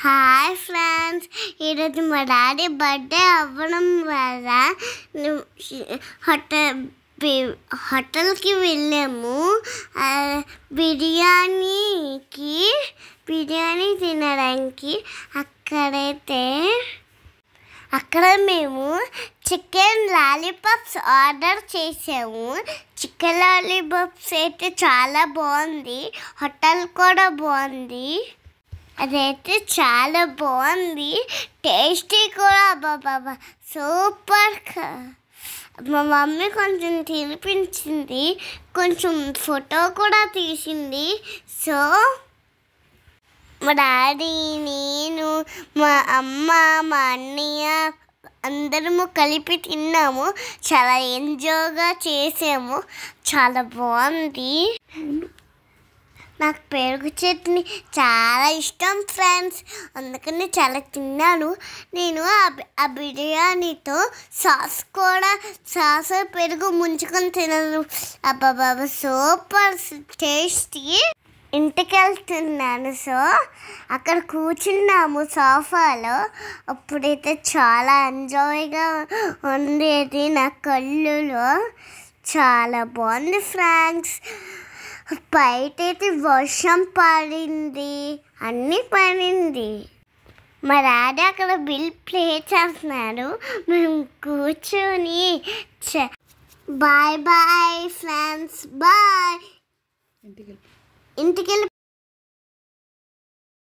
Hi friends, ఈరోజు మా daddy birthday అవ్వడం వల్ల హోటల్కి వెళ్ళాము. బిర్యానీ తినడానికి. అక్కడ మేము చికెన్ లాలీపాప్స్ ఆర్డర్ చేసాము. చికెన్ లాలీపాప్స్ అయితే చాలా బాగుంది. హోటల్ కూడా బాగుంది. అదైతే చాలా బాగుంది. టేస్టీ కూడా బాబా సూపర్. మా మమ్మీ కొంచెం తినిపించింది, కొంచెం ఫోటో కూడా తీసింది. సో మా డాడీ, నేను, మా అమ్మ, మా అన్నయ్య అందరము కలిపి తిన్నాము. చాలా ఎంజాయ్గా చేసాము. చాలా బాగుంది. నాకు పెరుగు చట్నీ చాలా ఇష్టం ఫ్రెండ్స్, అందుకని చాలా తిన్నాను. నేను ఆ బిర్యానీతో సాస్ పెరుగు ముంచుకొని తినను. అబ్బాబా సూపర్ టేస్టీ. ఇంటికి వెళ్తున్నాను. సో అక్కడ కూర్చున్నాము సోఫాలో. అప్పుడైతే చాలా ఎంజాయ్గా ఉండేది. నా కళ్ళులో చాలా బాగుంది ఫ్రెండ్స్. బయట అయితే వర్షం పడింది, అన్నీ పడింది. మా డాడీ అక్కడ బిల్ ప్లే చేస్తున్నారు. మేము కూర్చొని బాయ్ బాయ్ ఫ్రెండ్స్, బాయ్. ఇంటికి